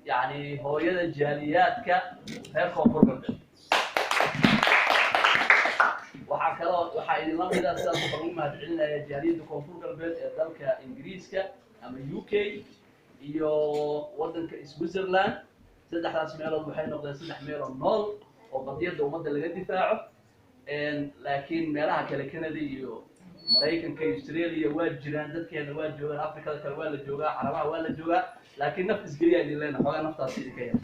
يعني هو يدا الجاليات غير كونفورمال waxaa idin la mid ah sidaas waxaan ugu mahadcelinayaa jaaliyadda koonfur galbeed ee dalka ingiriiska ama UK iyo waddanka Switzerland saddexdaas meelood waxay noqdeen saddex meel oo nool oo qadiyadda ummadda laga difaaco laakiin meelaha kale Canada iyo Mareykanka iyo Australia waa jiraan dadkeena waa joogaan Afrikada kale waa la joogaa Carabaha waa la joogaa laakiin naf isgeliya idin leena xogaa naftaas idinka yar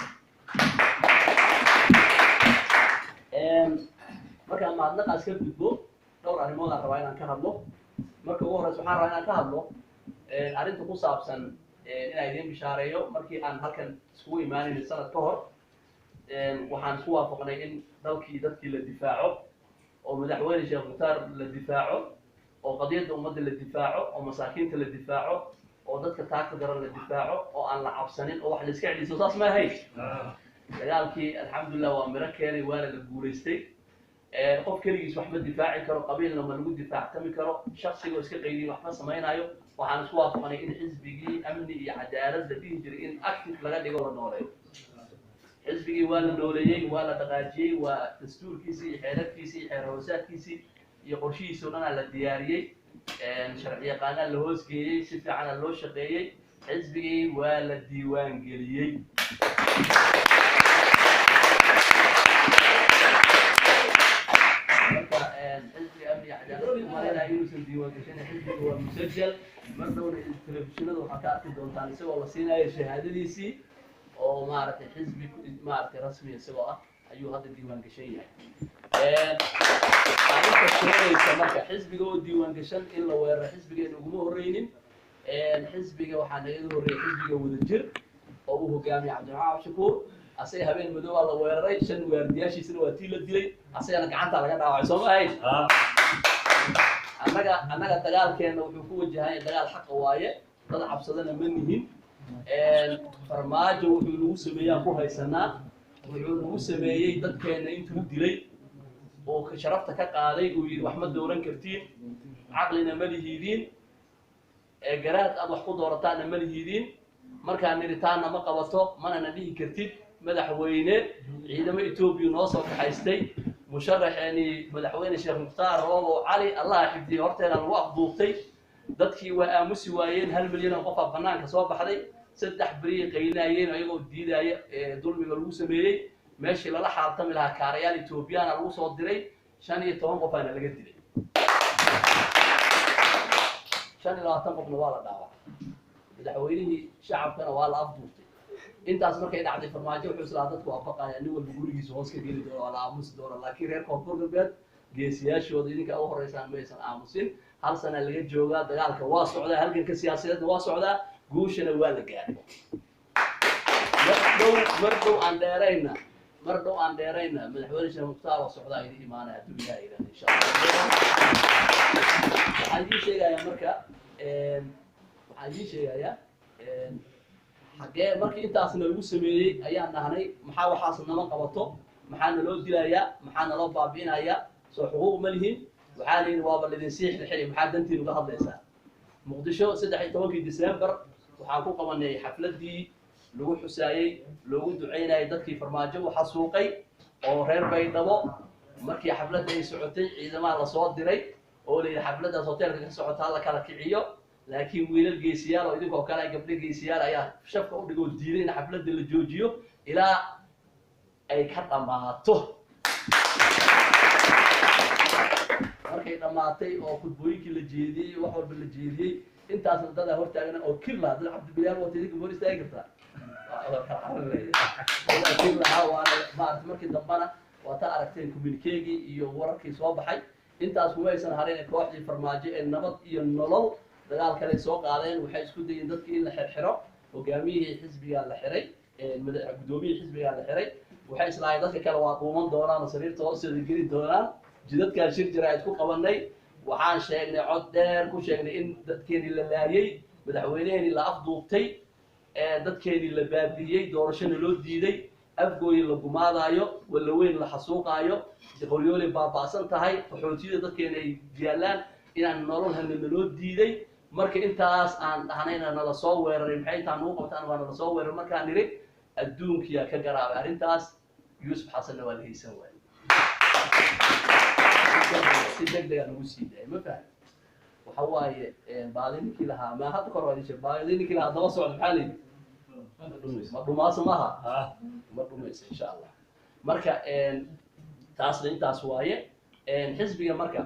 marka maadnaqaas ka gudbo dhowr arrimood aan rabaa inaan ka hadlo marka ugu horeysa waxaan rabaa inaan ka hadlo arrinta ku saabsan inaan idin bishaareeyo markii aan halkan iskugu imaanay sanad ka hor waxaan isku waafaqnay in dadkii la difaaco oo madaxweyne Sheekh Mukhtaar la difaaco oo qadiyadda ummadda la difaaco oo masaakiinta la difaaco oo dadka taagta daran la difaaco oo aan la cabsanin oo wax la iska celiso saas ma ahayn dagaalkii alxamdulillah waa miro keenay waana la guulaystay qof kaligiis wax ma difaaci karo qabiilna ma lagu difaactami karo shakhsiga iska qaydiin wax ma samaynayo waxaan isku waafaqnay in xisbigii amni iyo cadaalad la dhihi jiray in active laga dhigo la nooleeyo xisbigii waa la nooleeyey waa la dhaqaajiyey waa dastuurkiisii iyo xeerarkiisii iyo xeer hoosaadkiisii iyo qorshihiisii oo dhan la diyaariyey sharci yaqaanaa la hoosgeeyey si fiican loo shaqeeyey xisbigii waa la diiwaan geliyey حزبي هو مسجل مرة التلفزيون وحكاء دونتان سوى وسينا شهادتي أو ما عرفت حزبي ما عرفت رسمي سوى أيوه هذا الديوان كشيء عرفت شيء سمك حزبي هو الديوان كشان إلا وير حزبي إنه جمهور رينين حزبي وحنا يدور حزبي هو الجر أبوه جامع عبد العال شكور أصيها بين مدوا الله وير شن ويردياشي سنوات تيل دلي أصيها أنا قعدت على قطعة عصام أيش أنا dagaalkeena wuxuu ku wajahay dagaal xaq waaye dad cabsadana ma nihin farmaajo wuxuu lagu sameeyay ku haysanaa wuxuu lagu sameeyay dadkeena intuu dilay oo ka sharafta ka qaaday oo yiri wax ma dooran kartiin aqlina ma lihiidin garaad aad wax ku doorataan ma lihiidin marka niritaana ma qabato mana nadhihi kartid madaxweyne ciidamada Itoobiya noo soo kaxaystay مشرح يعني مدحوين الشيخ مختار هو علي الله يحفظه هرتنا الوقت ضوطي dadkii waa aamusi waayeen 1 milyan oo qof banaanka soo baxday saddex bari qeynayeen ayagoo diidaya dulmiga lagu sameeyay meeshii lala xaaltami lahaa kaarayaan Itoobiyana lagu soo diray 15 qof aana laga dilay 25 qofna waa la dhaawacay madaxweynihii shacabkana waa la afduubtay intaas markay dhacday farmaajo wuxuu isla dadku waafaqayaan in walba gurigiisa hoos ka geli doono wala aamus doono laakiin reer koonfur galbeed geesiyaashooda idinka ugu horeysaan maysan aamusin hal sana laga joogaa dagaalka waa socdaa halganka siyaasadeedna waa socdaa guushana waa la gaaray mar dhow aan dheerayna madaxweyne Sheekh Mukhtaar oo socdaa idin imaanaya dubiga ilaa insha Allah waxaan sheegayaa marka xagee markii intaasna lagu sameeyay ayaan dhahnay maxaa waxaas nama qabato maxaa loo dilayaa maxaa loo baabiinayaa soo xuquuq ma lihin waxaa leeyahay waa balidin siix xili maxaa dantiin uga hadlaysaa muqdisho 13 December waxaan ku qabanay xafladii lagu xusaayay loogu duceynayay dadkii farmaajo waxa suuqay oo reer Baydhabo markii xafladda ay socotay ciidamada la soo diray oo leeyahay xafladdaas hoteelka ka socota la kala kiciyo laakiin wiilal geesiyaal oo idinkoo kale ay gabdho geesiyaal ayaa shafka u dhigoo diiday in xafladda la joojiyo ilaa ay ka dhamaato markay dhamaatay oo khudbooyinkii la jeediyay wax walba la jeediyay intaas dad hortaagana oo kirla dad Cabdi Bilaal oo tidinka booliska ay kartaa markii dambana waa ta aragteen communique iyo wararkii soo baxay intaas kuma aysan hareyn kooxdii farmaajo ee nabad iyo nolol dagaal kale soo qaadeen waxay isku dayeen dadkii in la xirxiro hogaamiyihii xisbiga la xiray guddoomiyihii xisbiga la xiray waxay islaahay dadka kale waa quuman doonaan sariirta hoosteeda geli doonaan jidadkan shir jiraayad ku qabanay waxaan sheegnay cod dheer ku sheegnay in dadkeenii la laayay madaxweyneheenii la afduubtay dadkeenii la baabiyey doorashada loo diiday afgooyi la gumaadayo wala weyn la xasuuqaayo qoryoole baabaasan tahay qaxootiyada dadkeena ay jiyaalaan inaan nolol helno loo diiday marka intaas aan dhahnayna nala soo weeraray maxay taan ugu qabtaan waa nala soo weerar markaan niri adduunkiya ka garaabay arrintaas yuusuf xasanna waa la haysan waayey si degdeg aan ugu sii daayay ma fahmi waxa waaye baadi ninkii lahaa ma hadda kor waa dishay baadi ninkii lahaa daba socda maxaa la yidhi ma dhumaaso maaha ma dhumayso insha allah marka taasna intaas waaye xisbiga marka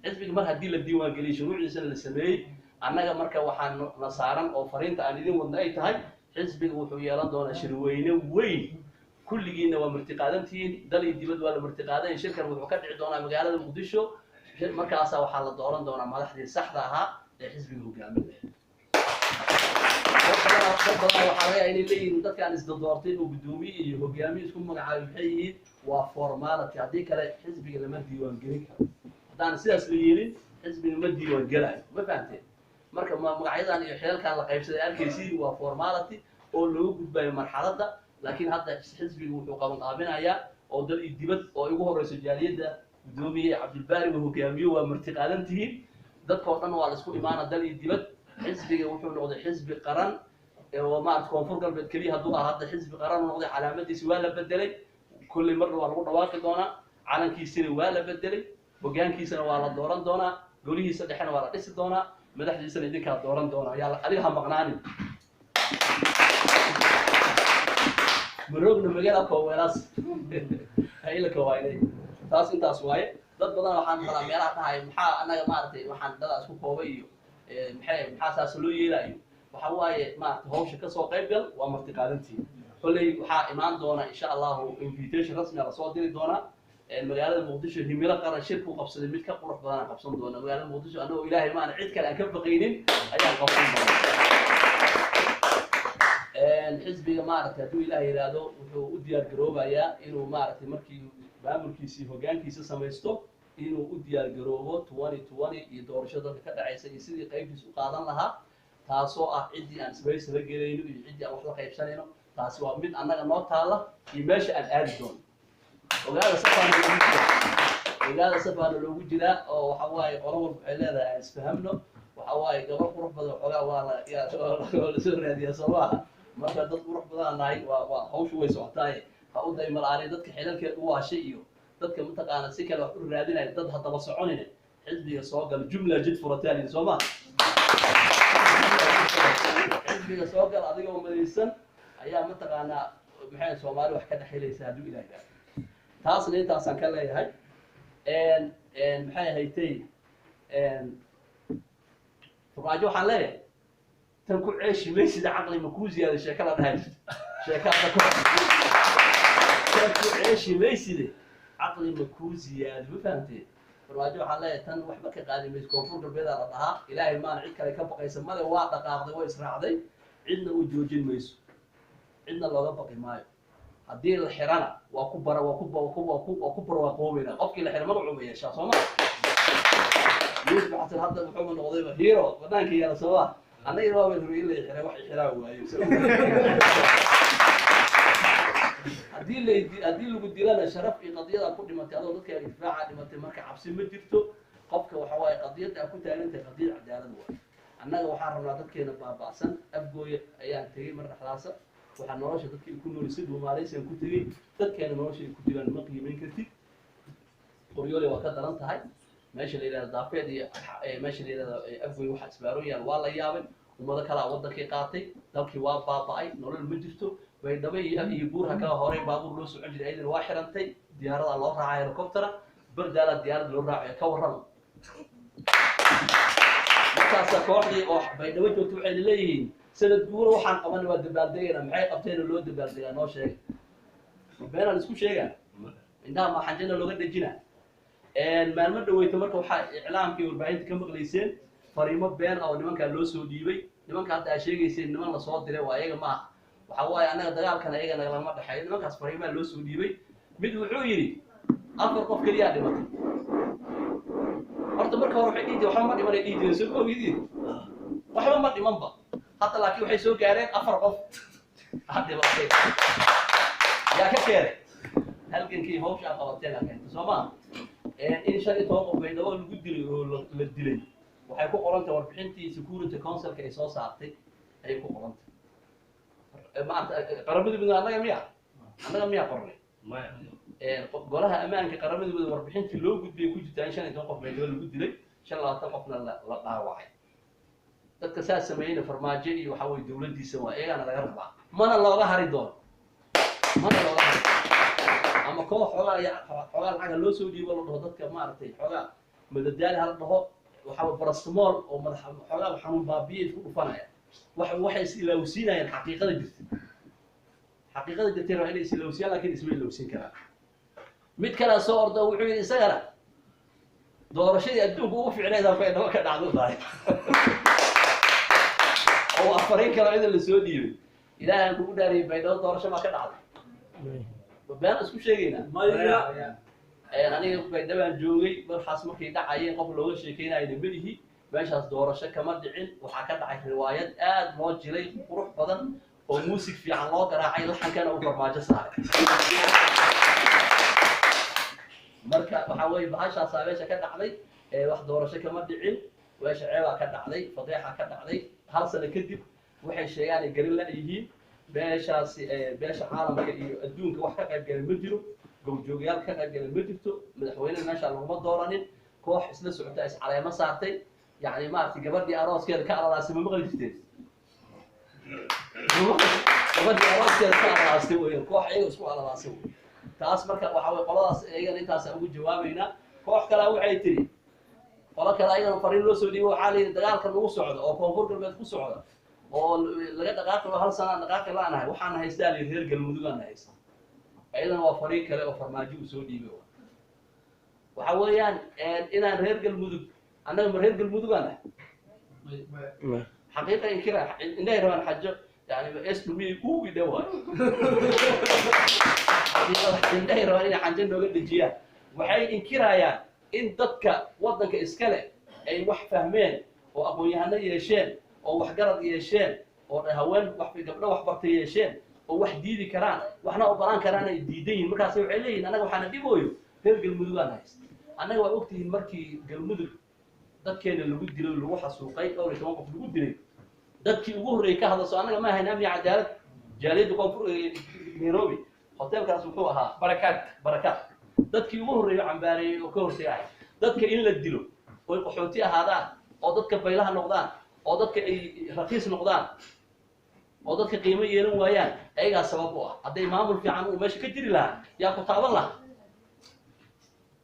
xisbiga mar haddii la diiwaan geliyay shuruucdiisana la sameeyey annaga marka waxaan na saaran oo fariinta aan idin wadna ay tahay xisbiga wuxuu yeelan doonaa shirweyne weyn kulligiina waa martiqaadantihiin dal iyo dibad waa la martiqaadan shirkan wuxuu ka dhici doonaa magaalada muqdisho markaasaa waxaa la dooran doonaa madaxdii saxda ahaa ee xisbiga hogaamin lahayd dad badan waxaa laga inay leeyihiin dadkaan isdadoortay oo guddoomiye iyo hogaamiye isku magacaabay maxay yihiin waa formality haddii kale xisbiga lama diiwaan gelin karo haddaan sidaas la yeelin xisbiga ma diiwaan gelayo ma fahamteen marka magacyadan iyo xilalkan la qaybsaday arkaysiin waa formality oo loogu gudbayo marxaladda laakiin hadda xisbiga wuxuu qaban qaabinayaa oo dal iyo dibad oo ugu horeyso jaaliyadda guddoomiye cabdilbaari uu hogaamiyo waa martiqaadantihiin dadkoo dhan waa la isku imaana dal iyo dibad xisbiga wuxuu noqday xisbi qaran oo maarata koonfur galbeed keliya hadduu ah hadda xisbi qaran uu noqday calaamadiisi waa la bedelay kulley marna waa lagu dhawaaqi doonaa calankiisina waa la bedelay hogaankiisana waa la dooran doonaa golihiisa dhexena waa la dhisi doonaa madaxdiisana idinkaa dooran doonaa yaa adiga ha maqnaanin maroogna magaala kooweelaas hayla koowaayday taas intaas waaye dad badan waxaan qalaa meelaha dhahay maxaa annaga maaragtay waxaan dada isku koobay iyo maxaa saas loo yeelaayo waxa waaye maaragtay hawsha kasoo qayb gal waa martiqaadantii kolley waxaa imaan doona insha allahu invitation rasmi la soo diri doonaa magaalada muqdisho himilo qaran shirku qabsaday mid ka qurux badan aan qabsan doona magaalada muqdisho anagoo ilaahay maana cid kale aan ka baqaynin ayaan qabsan doonaa xisbiga maaragtay hadduu ilaahay yidhaahdo wuxuu u diyaar garoobayaa inuu maaragtay markii maamulkiisii hogaankiisa samaysto inuu u diyaar garoobo 2020 iyo doorasho dalka ka dhacaysa iyo sidii qaybtiisa u qaadan lahaa taasoo ah ciddii aan space la gelayno iyo ciddii aan wax la qaybsanayno taasi waa mid annaga noo taalla iyo meesha aan aadi doono ogaada safaana loogu jiraa oo waxa waaye qolo walba waxay leedahay aan isfahamno waxa waaye gabar qurux badan xoogaa waa la soo raadiyaa soo maaha marka dad qurux badan nahay waa hawshu way socotaaye ha u daymalaanay dadka xilalkeed u waashay iyo dadka mataqaana si kale wax u raadinaya dad haddaba soconine xisbiga soo gal jumla jid furataali soo maaha xisbiga soo gal adiga oo madaysan ayaa mataqaanaa maxay Soomaali wax ka dhaxelaysaa hadduu ilaahay yiraahdo taasna intaasaan ka leeyahay maxay haytay farmaajo waxaan leeyahay tan ku ceeshi meysida caqli ma kuu ziyaada sheekada dhahay sheekada ku ceeshi meysida caqli ma kuu ziyaada ma fahamtay farmaajo waxaan leeyahay tan waxba ka qaadi mayso koonfur galbeed la dhahaa ilaahay maana cid kale ka baqaysa male waa dhaqaaqday way israacday cidna u joojin mayso cidna looga baqi maayo haddii la xirana waa ku barwaaqoobayna qofkii la xira magacu ma yeeshaa soo ma yuusuf xasan hadda wuxuu noqdayba hero banaanka yaala soo ma annaga waa weel hore in la xiray wax xiraa waayo haddii lagu dilana sharaf iyo qadiyada ku dhimatay adoo dadka difaaca dhimatay marka cabsi ma jirto qofka waxa waaye qadiyada ku taagantahay qadiyad cadaalad waaye annaga waxaan rabnaa dadkeena baaba'san afgooya ayaan tegey mar dhexdaasa waxaa nolosha dadka ku nool sidoo maalaysan ku tagay dadkeena nolosha ku jiraan ma qiimeyn kartid qoryoole waa ka daran tahay meesha la yiraahdo daafeed iyo meesha la yiraahdo afgooy waxa isbaarooyaan waa la yaabay ummado kala wadankii qaatay dalkii waa baaba'ay nolol ma jirto way dhabay iyo buurha ka hore baabuur loo socon jiray aydan waa xirantay diyaarada loo raacay helicopter bardaala diyaarada loo raacay ka waran markaas kooxdii oo baydhabo joogto waxay leeyihiin sanad guur waxaan qaban waa dabaaldegayna maxay qabteen loo dabaaldegaa noo sheeg beenan isku sheegaa indaa ma xanjana looga dajina maalmo dhaweyto marka waxaa iclaamkii warbaahinta ka maqlayseen fariimo been oo nimanka loo soo dhiibay nimanka hadda ay sheegayseen niman la soo diray waa iyaga ma waxa waaye anaga dagaalkan iyaga lama dhaxay nimankaas fariimaha loo soo dhiibay mid wuxuu yiri afar qof kaliya dhimatay horta marka hore waxay dhiideen waxba ma dhiman ay dhiideen soo ogeydeen waxba ma dhimanba hadda laakiin waxay soo gaareen afar qof hadda waxay yaa ka keenay halkankii hawsha qabateen laakiin soo ma in shaqo qof bay dawal lagu dilay oo la dilay waxay ku qorantay warbixintii security council-ka ay soo saartay ay ku qorantay ما قرمدي بدنا أنا مية قرني golaha ammaanka qaramada wada warbixintii loo gudbiyay ku jirtaan 15 qof meel lagu dilay 25 qofna la dhaawacay dadka saas sameeyay farmaajo iyo waxa way dawladdiisa waa eegana laga rabaa mana looga hari doono ama koox xogaa lacag loo soo dhiibo la dhaho dadka maartay xogaa madadaal hal dhaho waxa way paracetamol oo madax xogaa xanuun baabiye ku dhufanaya waxay is ilaawsiinayaan xaqiiqada jirtay waa inay is ilaawsiyaan laakiin isma ilaawsin karaan mid kala soo ordo wuxuu yiri isagana doorashadii adduunka ugu fiicneed oo fayda ka dhacdo daay oo afariin kala cid la soo dhiibay ilaahay ugu dhaariyay baydo doorasho ma ka dhacday baan isku sheegayna aniga bayda baan joogay marxaas markay dhacayeen qof looga sheekeynaayo malihi meeshaas doorasho kama dhicin waxa ka dhacay riwaayad aad loo jiray qurux badan oo muusig fiican loo garaacay laxankana uu farmaajo saaray marka waxa way bahasha saabeesha ka dhacday wax doorasho kama dhicin weesha ceeba ka dhacday fadeexa ka dhacday hal sano kadib waxay sheegaan garin la yihiin beesha caalamka iyo adduunka wax ka qayb galay ma jiro gowjoogayaal ka qayb galay ma jirto madaxweynaha meesha laguma dooranin koox isla socota is caleemo saartay yani maartay gabadhii arooskeeda ka alalaasay ma maqli jirteen gabadhii arooskeeda ka alalaasay weeyaan koox iyaga isku alalaasay taas marka waxa way qoladaas eegan intaas ugu jawaabayna koox kale waxay tiri qolo kale ayaan fariin loo soo dhiibo xaalay dagaalka lagu socdo oo koonfur galbeed ku socdo oo laga dhaqaaqo hal sano dhaqaaqi laanahay waxaan haystaa reer galmudug aan haystaa ayadana waa fariin kale oo farmaajo u soo dhiibay waxa weeyaan inaan reer galmudug annaga reer galmudug aan xaqiiqa in kira inay rabaan xajo يعني اسمي كوبي دواء inay rabaan inay xanjan nooga dhijiyaan waxay inkirayaan in dadka wadanka iskale ay wax fahmeen oo aqoon-yahano yeesheen oo wax garad yeesheen oo haween wax gabdho wax bartay yeesheen oo wax diidi karaan waxna ogolaan karaan ay diidayin markaas waxay leeyihiin anaga waxaan dhibooyo reer galmudug aan haysto anaga waa ogtihiin markii galmudug dadkeena lagu dilay lagu xasuuqay oo 10 qof lagu dilay dadkii ugu horeeyay ka hadasoo anaga ma ahayn amni cadaalad jaaliyada koonfur Nairobi hotelkaas wuxuu ahaa barakaad dadkii ugu horeeyay cambaareeyay oo ka hortagay dadka in la dilo oo qaxooti ahaadaan oo dadka baylaha noqdaan oo dadka ay raqiis noqdaan oo dadka qiimo yeelan waayaan ayaga sabab u ah haday maamul fiican uu meesha ka jiri lahaa yaa ku taaban lahaa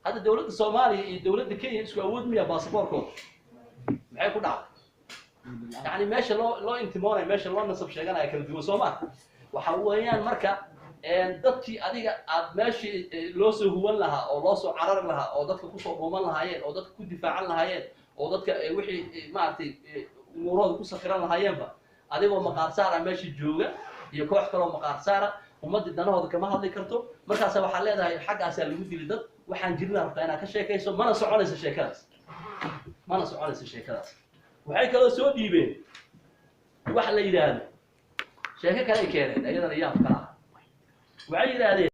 hada dawladda Soomaaliya iyo dawladda Kenya isku awood miya baasaboorkooda maxay ku dhacday يعني ماشي لو انتماء ماشي لو نصب شيغانaya kala duwan Soomaa waxa weeyaan marka dadkii adiga aad meeshii loo soo huwan lahaa oo loo soo carar lahaa oo dadka ku soo dhuuman lahaayeen oo dadka ku difaacan lahaayeen oo dadka wixii maartay umuurooda ku safiran lahaayeenba adigoo maqaar saara meeshii jooga iyo koox kale oo maqaar saara ummadda danahooda kama hadli karto markaas waxa leedahay xaqaas lagu dilay dad waxaan jirnaa rabtaa inaad ka sheekayso mana soconayso sheekadaas waxay kala soo dhiibeen wax la yiraahdo sheeko kale ay keeneen ayadana yaab kala waxay yiraahdeen